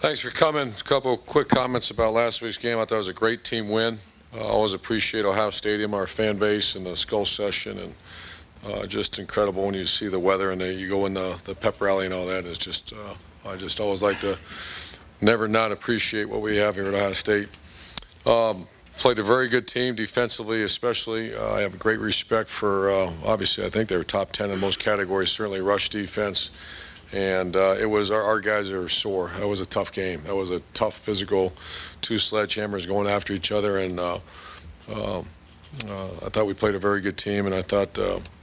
Thanks for coming. A couple quick comments about last week's game. I thought it was a great team win. I always appreciate Ohio Stadium, our fan base, and the Skull Session, and just incredible when you see the weather and you go in the pep rally and all that. It's just, I just always like to never not appreciate what we have here at Ohio State. Played a very good team defensively, especially. I have great respect for, obviously, I think they were top 10 in most categories, certainly rush defense. And it was our guys are sore. That was a tough game. That was a tough physical, two sledgehammers going after each other. And I thought we played a very good team. And I thought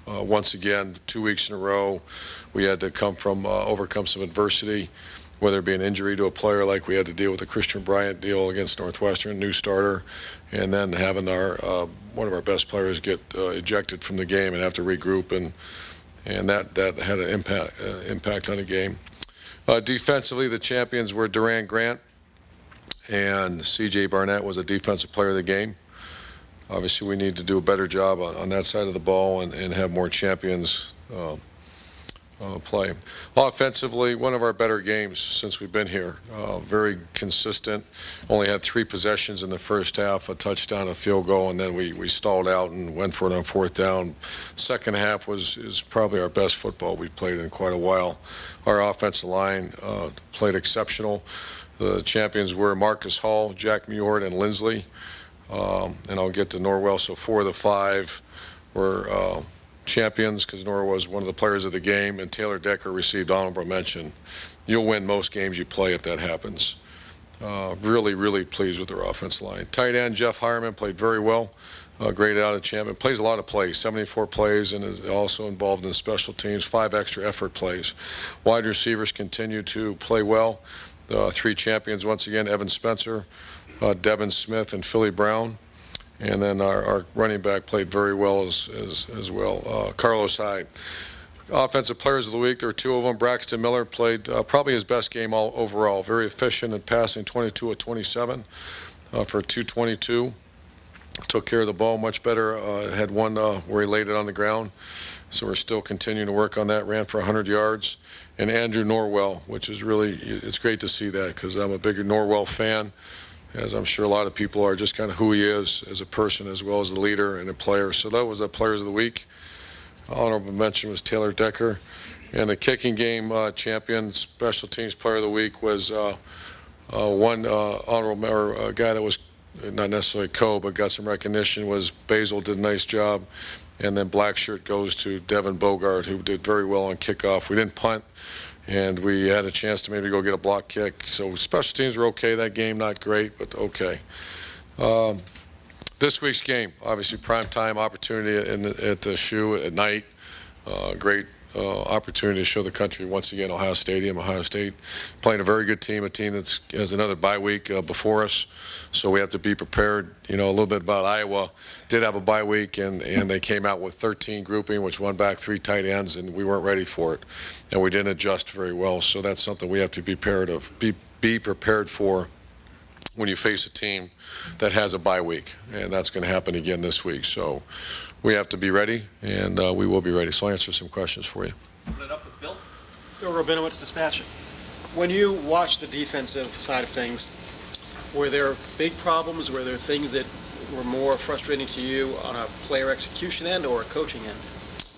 once again, 2 weeks in a row, we had to overcome some adversity, whether it be an injury to a player like we had to deal with the Christian Bryant deal against Northwestern, new starter, and then having one of our best players get ejected from the game and have to regroup, and that had an impact on the game. Defensively, the champions were Durant Grant, and C.J. Barnett was a defensive player of the game. Obviously, we need to do a better job on that side of the ball and have more champions play. Offensively, one of our better games since we've been here. Very consistent. Only had 3 possessions in the first half, a touchdown, a field goal, and then we stalled out and went for it on 4th down. Second half is probably our best football we've played in quite a while. Our offensive line played exceptional. The champions were Marcus Hall, Jack Muir, and Lindsley. And I'll get to Norwell. So 4 of the 5 were champions because Norwell was one of the players of the game, and Taylor Decker received honorable mention. You'll win most games you play if that happens. Really, really pleased with their offensive line. Tight end Jeff Hireman played very well. Graded out a champion. Plays a lot of plays, 74 plays, and is also involved in special teams, 5 extra effort plays. Wide receivers continue to play well. 3 champions once again, Evan Spencer, Devin Smith, and Philly Brown. And then our running back played very well as well, Carlos Hyde. Offensive players of the week, there were 2 of them. Braxton Miller played probably his best game overall. Very efficient in passing, 22 of 27 for 222. Took care of the ball much better. Had one where he laid it on the ground. So we're still continuing to work on that. Ran for 100 yards. And Andrew Norwell, which is really, it's great to see that because I'm a big Norwell fan, as I'm sure a lot of people are, just kind of who he is as a person as well as a leader and a player. So that was the Players of the Week. Honorable mention was Taylor Decker. And the kicking game champion, Special Teams Player of the Week was one honorable guy that was not necessarily but got some recognition, was Basil, did a nice job. And then black shirt goes to Devin Bogart, who did very well on kickoff. We didn't punt. And we had a chance to maybe go get a block kick. So special teams were okay that game, not great, but okay. This week's game, obviously primetime opportunity at the Shoe at night. Great opportunity to show the country once again Ohio Stadium, Ohio State playing a very good team, a team that has another bye week before us. So we have to be prepared. You know, a little bit about Iowa. Did have a bye week, and they came out with 13 grouping, which won back 3 tight ends, and we weren't ready for it. And we didn't adjust very well. So that's something we have to be prepared for when you face a team that has a bye week. And that's going to happen again this week. So we have to be ready, and we will be ready. So I'll answer some questions for you. Put it up with Bill. Bill Rabinowitz, Dispatch. When you watch the defensive side of things, were there big problems? Were there things that were more frustrating to you on a player execution end or a coaching end?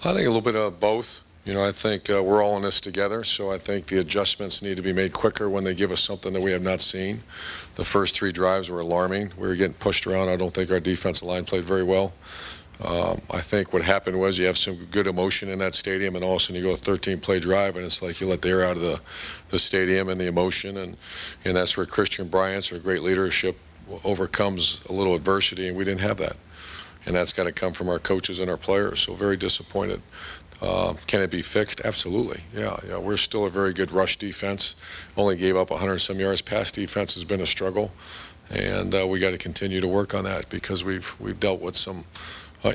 I think a little bit of both. You know, I think we're all in this together, so I think the adjustments need to be made quicker when they give us something that we have not seen. The first 3 drives were alarming. We were getting pushed around. I don't think our defensive line played very well. I think what happened was you have some good emotion in that stadium, and all of a sudden you go a 13-play drive, and it's like you let the air out of the stadium and the emotion, and that's where Christian Bryant's or great leadership overcomes a little adversity, and we didn't have that. And that's got to come from our coaches and our players, so very disappointed. Can it be fixed? Absolutely. Yeah. We're still a very good rush defense. Only gave up 100-some yards. Pass defense has been a struggle, and we got to continue to work on that because we've dealt with some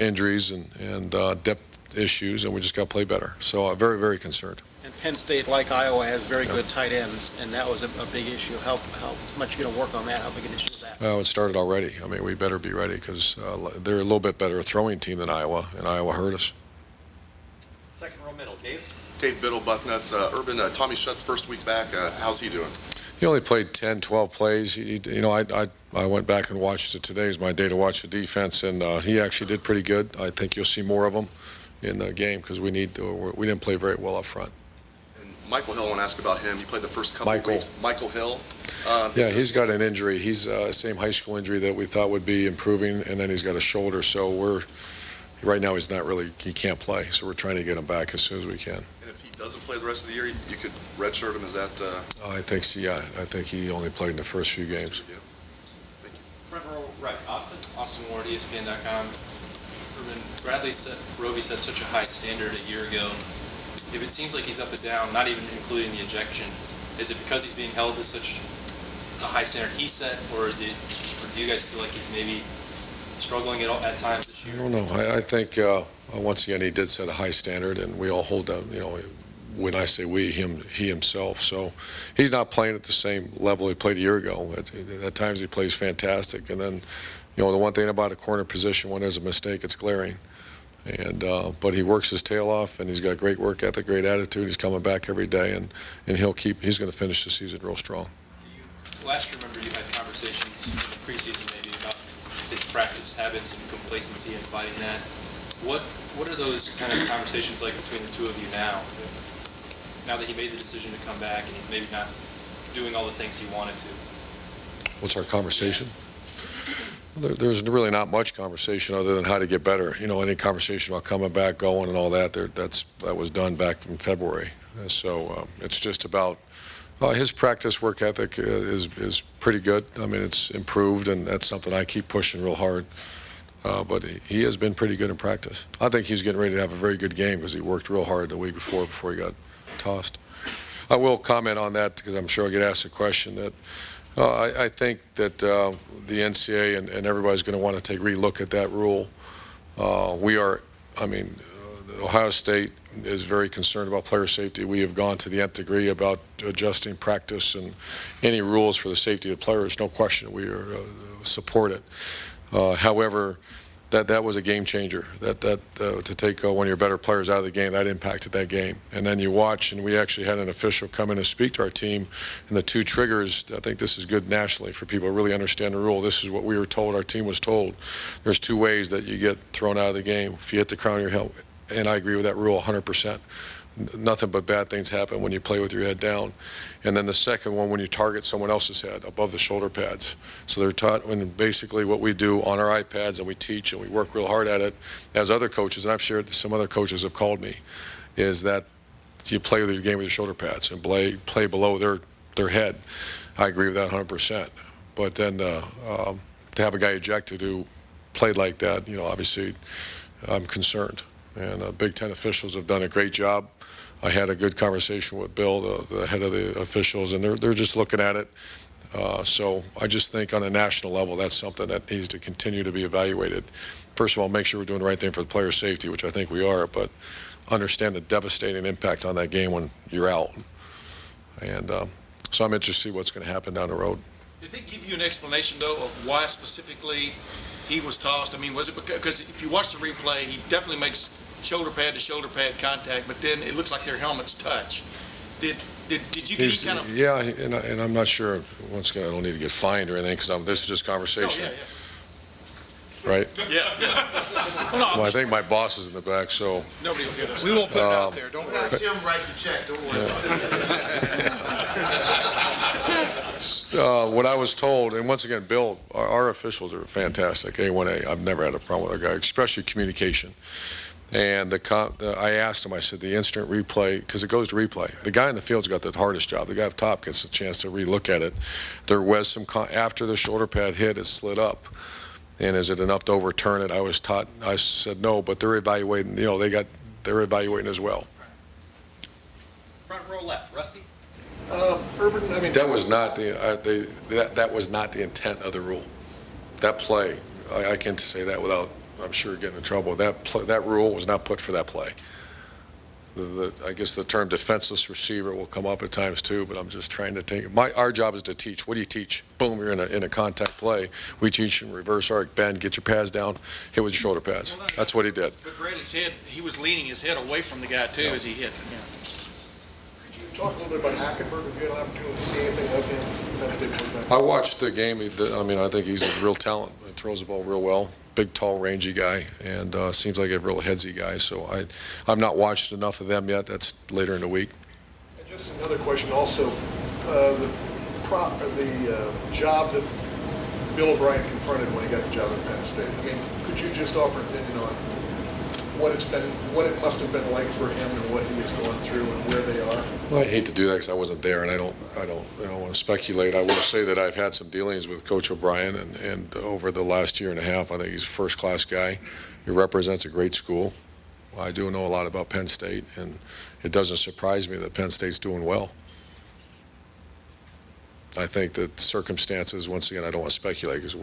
injuries and depth issues, and we just got to play better. So I'm very, very concerned. And Penn State, like Iowa, has very good tight ends, and that was a big issue. How much are you going to work on that? How big an issue is that? Well, it started already. I mean, we better be ready because they're a little bit better throwing team than Iowa, and Iowa hurt us. Second row middle, Dave. Dave Biddle, Bucknuts. Urban, Tommy Shutt's first week back. How's he doing? He only played 10, 12 plays. I went back and watched it today. It's my day to watch the defense, and he actually did pretty good. I think you'll see more of him in the game because we didn't play very well up front. And Michael Hill, I want to ask about him. He played the first couple of weeks. Michael Hill. Yeah, he's got an injury. He's same high school injury that we thought would be improving, and then he's got a shoulder. So right now he can't play. So we're trying to get him back as soon as we can. And if he doesn't play the rest of the year, you could redshirt him. Is that? I think so. Yeah, I think he only played in the first few games. Thank you. Front row right, Austin Ward, ESPN.com. Roby set such a high standard a year ago. If it seems like he's up and down, not even including the ejection, is it because he's being held to such a high standard he set, or do you guys feel like he's maybe struggling at times this year? I don't know. I think once again he did set a high standard, and we all hold that. When I say we, he himself. So he's not playing at the same level he played a year ago. At times he plays fantastic, and then the one thing about a corner position, when there's a mistake, it's glaring. But he works his tail off, and he's got great work ethic, great attitude. He's coming back every day, and he's going to finish the season real strong. Last year, remember you had conversations in the preseason maybe about his practice habits and complacency and fighting that. What are those kind of conversations like between the two of you now? Now that he made the decision to come back and he's maybe not doing all the things he wanted to. What's our conversation? There's really not much conversation other than how to get better. Any conversation about coming back, going, and all that, that was done back in February. So it's just about his practice work ethic is pretty good. I mean, it's improved, and that's something I keep pushing real hard. But he has been pretty good in practice. I think he's getting ready to have a very good game because he worked real hard the week before he got tossed. I will comment on that because I'm sure I'll get asked a question that I think that the NCAA and everybody's going to want to re-look at that rule. Ohio State is very concerned about player safety. We have gone to the nth degree about adjusting practice and any rules for the safety of players. No question, we support it. However, that was a game changer. To take one of your better players out of the game, that impacted that game. And then you watch, and we actually had an official come in and speak to our team. And the two triggers, I think this is good nationally for people to really understand the rule. This is what we were told, our team was told. There's two ways that you get thrown out of the game. If you hit the crown of your helmet, and I agree with that rule 100%. Nothing but bad things happen when you play with your head down. And then the second one, when you target someone else's head above the shoulder pads. So they're taught, and basically what we do on our iPads, and we teach and we work real hard at it as other coaches, and I've shared this, some other coaches have called me, is that you play with your game with your shoulder pads and play below their head. I agree with that 100%. But then to have a guy ejected who played like that, obviously I'm concerned. And Big Ten officials have done a great job. I had a good conversation with Bill, the head of the officials, and they're just looking at it. So I just think on a national level, that's something that needs to continue to be evaluated. First of all, make sure we're doing the right thing for the player safety, which I think we are, but understand the devastating impact on that game when you're out. And so I'm interested to see what's going to happen down the road. Did they give you an explanation, though, of why specifically he was tossed? I mean, was it because if you watch the replay, he definitely makes shoulder pad to shoulder pad contact, but then it looks like their helmets touch. Did you get any kind of? Yeah, and I'm not sure. Once again, I don't need to get fined or anything because this is just conversation. Oh, yeah. Right? Yeah. Well, I think my boss is in the back, so. Nobody will get us. We won't put it out there. Don't worry. Tim writes a check. Don't worry What I was told, and once again, Bill, our officials are fantastic. A1A, I've never had a problem with our guy, especially communication. And I asked him, I said, the instant replay, because it goes to replay. The guy in the field's got the hardest job. The guy up top gets a chance to re-look at it. There was some, after the shoulder pad hit, it slid up. And is it enough to overturn it? I said no, but they're evaluating, they're evaluating as well. Front row left, Rusty. Urban, That was not that was not the intent of the rule. That play, I can't say that without, I'm sure, getting in trouble. That rule was not put for that play. I guess the term defenseless receiver will come up at times too, but I'm just trying to take our job is to teach. What do you teach? Boom, you're in a contact play. We teach in reverse arc, bend, get your pads down, hit with your shoulder pads. That's what he did. But Bradley's head, he was leaning his head away from the guy too as he hit. talk a little bit about Hackenberg? If you had an opportunity to see anything of him, Penn State quarterback? I watched the game. I mean, I think he's a real talent. He throws the ball real well. Big, tall, rangy guy, and seems like a real headsy guy. So I've not watched enough of them yet. That's later in the week. And just another question also, the job that Bill O'Brien confronted when he got the job at Penn State. I mean, could you just offer an opinion on what it must have been like for him and what he was going through and where they are? Well, I hate to do that because I wasn't there, and I don't want to speculate. I will say that I've had some dealings with Coach O'Brien, and over the last year and a half, I think he's a first-class guy. He represents a great school. I do know a lot about Penn State, and it doesn't surprise me that Penn State's doing well. I think that circumstances, once again, I don't want to speculate because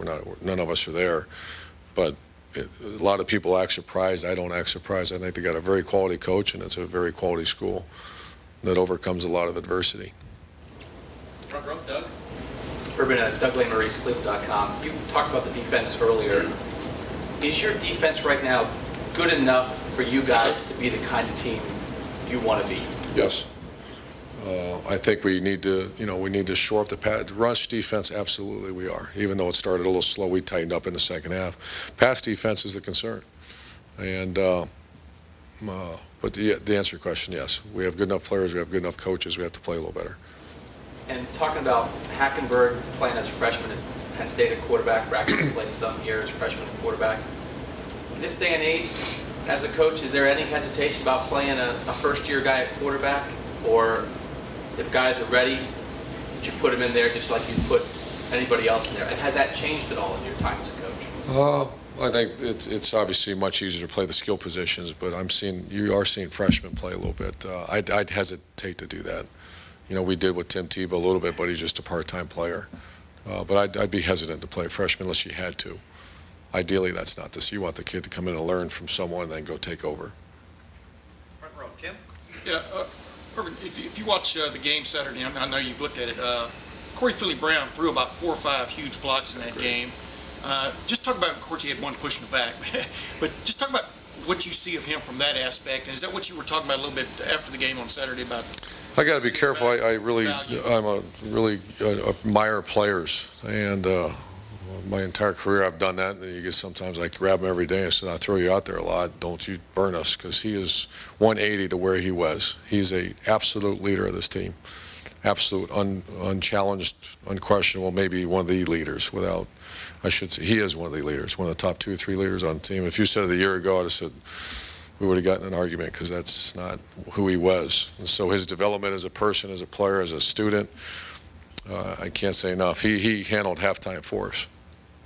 none of us are there, but a lot of people act surprised. I don't act surprised. I think they got a very quality coach, and it's a very quality school that overcomes a lot of adversity. Front row, Doug. Urban, Doug Lane, MariaCleveland.com. You talked about the defense earlier. Is your defense right now good enough for you guys to be the kind of team you want to be? Yes. I think we need to shore up the rush defense. Absolutely, we are. Even though it started a little slow, we tightened up in the second half. Pass defense is the concern, and but to answer your question, yes, we have good enough players. We have good enough coaches. We have to play a little better. And talking about Hackenberg playing as a freshman at Penn State at quarterback, Braxton played some years freshman at quarterback. In this day and age, as a coach, is there any hesitation about playing a first-year guy at quarterback, or if guys are ready, you put them in there just like you put anybody else in there? And has that changed at all in your time as a coach? I think it's obviously much easier to play the skill positions, but you are seeing freshmen play a little bit. I'd hesitate to do that. We did with Tim Tebow a little bit, but he's just a part-time player. But I'd be hesitant to play a freshman unless you had to. Ideally, that's not this. You want the kid to come in and learn from someone and then go take over. Front row, Tim. Yeah. Urban, if you watch the game Saturday, I know you've looked at it, Corey Philly Brown threw about 4 or 5 huge blocks in that game. Just talk about, of course, he had one push in the back, but just talk about what you see of him from that aspect. And is that what you were talking about a little bit after the game on Saturday about? I got to be careful. I'm a really admire players, and my entire career I've done that. And sometimes I grab him every day and say, "I throw you out there a lot. Don't you burn us?" Because he is 180 to where he was. He's a absolute leader of this team, absolute, unchallenged, unquestionable. Maybe one of the leaders. I should say, he is one of the leaders, one of the top 2 or 3 leaders on the team. If you said it a year ago, I'd have said we would have gotten an argument because that's not who he was. And so his development as a person, as a player, as a student, I can't say enough. He handled halftime for us.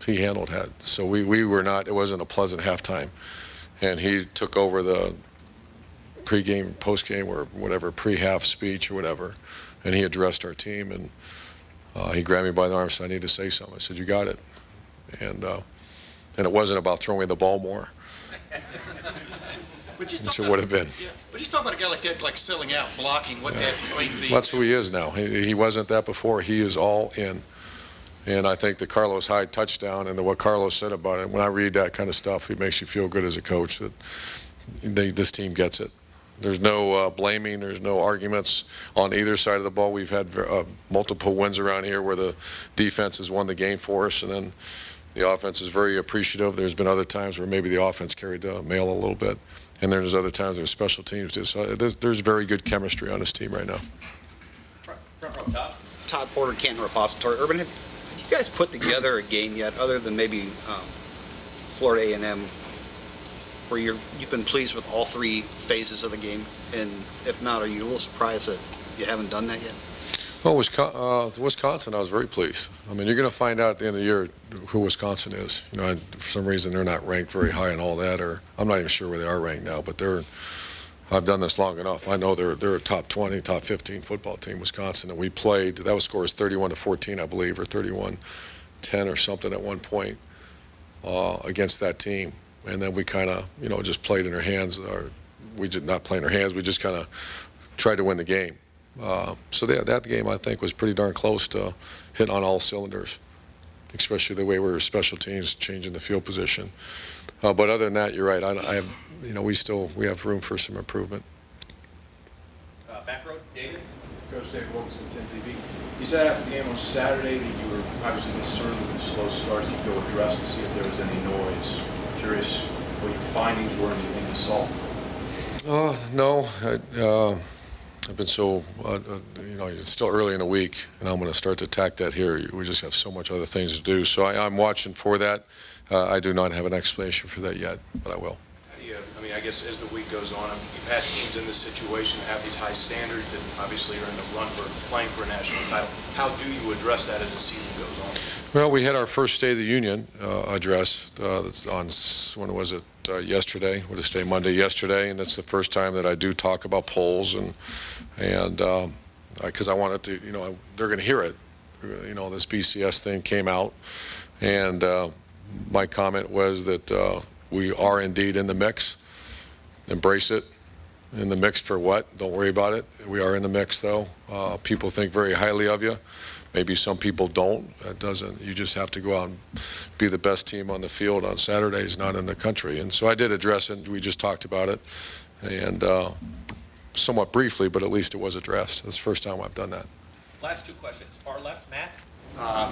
He handled that. So we were not, it wasn't a pleasant halftime. And he took over the pregame, postgame, or whatever, pre-half speech or whatever, and he addressed our team, and he grabbed me by the arm and said, "I need to say something." I said, "You got it." And it wasn't about throwing the ball more, which it would have been. Yeah, but just talk about a guy like that, like selling out, blocking, That's who he is now. He wasn't that before. He is all in. And I think the Carlos Hyde touchdown and what Carlos said about it, when I read that kind of stuff, it makes you feel good as a coach that this team gets it. There's no blaming. There's no arguments on either side of the ball. We've had multiple wins around here where the defense has won the game for us, and then the offense is very appreciative. There's been other times where maybe the offense carried the mail a little bit, and there's other times where special teams did. So there's very good chemistry on this team right now. Front row, Todd. Todd Porter, Canton Repository. Urban, have you guys put together a game yet, other than maybe Florida A&M, where you've been pleased with all 3 phases of the game? And if not, are you a little surprised that you haven't done that yet? Well, Wisconsin, I was very pleased. I mean, you're going to find out at the end of the year who Wisconsin is. For some reason, they're not ranked very high and all that, or I'm not even sure where they are ranked now, but I've done this long enough. I know they're a top 20, top 15 football team, Wisconsin, and we played. That was scores 31-14, I believe, or 31-10 or something at one point against that team. And then we kind of, just played in their hands. We did not play in their hands. We just kind of tried to win the game. So that game, I think, was pretty darn close to hitting on all cylinders, especially the way we were special teams, changing the field position. But other than that, you're right. We have room for some improvement. Back row, David. Dave Wilkes on 10 TV. You said after the game on Saturday that you were obviously concerned with the slow starts. You go address to see if there was any noise. Curious what your findings were and anything you saw. No, I've been so, it's still early in the week, and I'm going to start to attack that here. We just have so much other things to do. So I'm watching for that. I do not have an explanation for that yet, but I will. I guess as the week goes on, you've had teams in this situation that have these high standards and obviously are in the run for playing for a national title. How do you address that as the season goes on? Well, we had our first State of the Union address on, when was it, yesterday? What is today, Monday, yesterday, and that's the first time that I do talk about polls, and because I wanted to, they're going to hear it. This BCS thing came out, and my comment was that we are indeed in the mix. Embrace it. In the mix for what? Don't worry about it. We are in the mix, though. People think very highly of you. Maybe some people don't. That doesn't. You just have to go out and be the best team on the field on Saturdays, not in the country. And so I did address it. We just talked about it, and somewhat briefly, but at least it was addressed. That's the first time I've done that. Last two questions. Far left, Matt.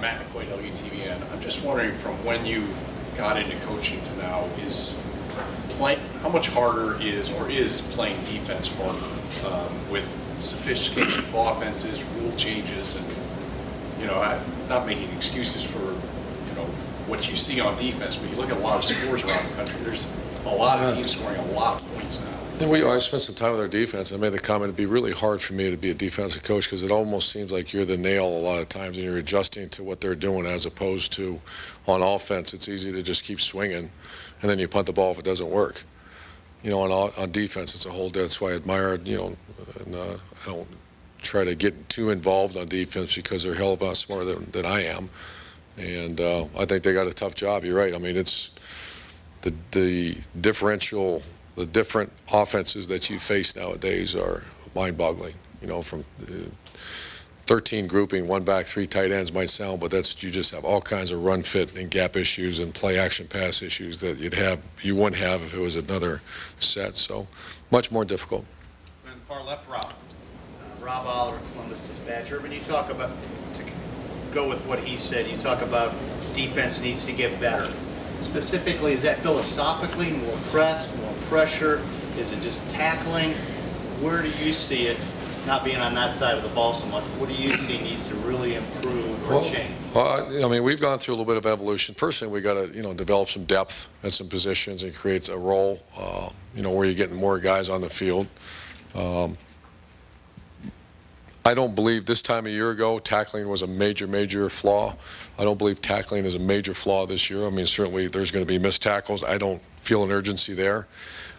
Matt McQuaid, WTVN. I'm just wondering, from when you got into coaching to now, how much harder is playing defense harder with sophistication of offenses, rule changes, and I'm not making excuses for what you see on defense, but you look at a lot of scores around the country. There's a lot of teams scoring a lot of points now. And I spent some time with our defense. I made the comment it'd be really hard for me to be a defensive coach because it almost seems like you're the nail a lot of times and you're adjusting to what they're doing as opposed to on offense. It's easy to just keep swinging and then you punt the ball if it doesn't work. On defense, it's a whole. That's why I admire, and I don't try to get too involved on defense because they're a hell of a lot smarter than I am. And I think they got a tough job. You're right. I mean, it's the differential. The different offenses that you face nowadays are mind-boggling. From 13 grouping, one back, three tight ends might sound, but you just have all kinds of run fit and gap issues and play action pass issues that you wouldn't have if it was another set. So much more difficult. And far left, Rob. Rob Oliver, Columbus Dispatcher. When you talk about, to go with what he said, you talk about defense needs to get better. Specifically, is that philosophically more press, more pressure? Is it just tackling? Where do you see it, not being on that side of the ball so much? What do you see needs to really improve or change? Well, we've gone through a little bit of evolution. First thing, we got to, develop some depth at some positions and create a role, where you're getting more guys on the field. I don't believe this time a year ago tackling was a major flaw. I don't believe tackling is a major flaw this year. Certainly there's going to be missed tackles. I don't feel an urgency there.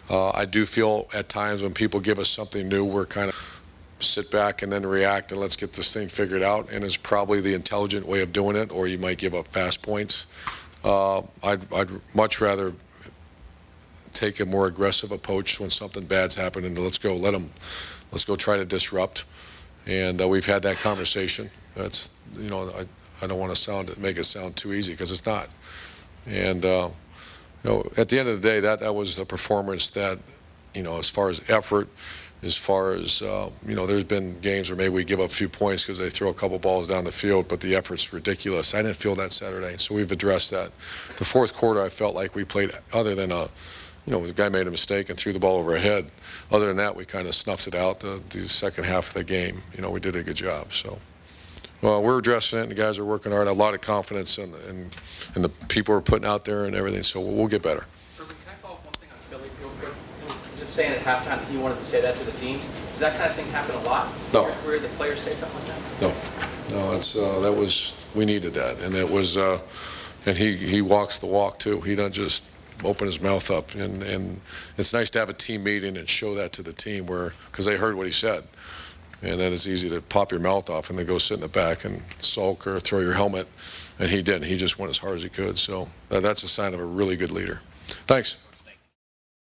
I do feel at times when people give us something new, we're kind of sit back and then react and let's get this thing figured out, and it's probably the intelligent way of doing it, or you might give up fast points. I'd much rather take a more aggressive approach when something bad's happened and let's go try to disrupt. And we've had that conversation. That's, I don't want to make it sound too easy because it's not. And, at the end of the day, that was a performance that, as far as effort, as far as, there's been games where maybe we give up a few points because they throw a couple balls down the field, but the effort's ridiculous. I didn't feel that Saturday, so we've addressed that. The fourth quarter, I felt like we played, other than the guy made a mistake and threw the ball over our head. Other than that, we kind of snuffed it out the second half of the game. We did a good job. So, well, we're addressing it, and the guys are working hard. I have a lot of confidence in the people we're putting out there and everything, so we'll get better. Urban, can I follow up one thing on Philly real quick? Just saying at halftime that he wanted to say that to the team. Does that kind of thing happen a lot in your career, that players say something like that? No, we needed that, and it was, and he walks the walk too. He doesn't just open his mouth up, and it's nice to have a team meeting and show that to the team because they heard what he said, and then it's easy to pop your mouth off and then go sit in the back and sulk or throw your helmet, and he didn't. He just went as hard as he could, so that's a sign of a really good leader. Thanks.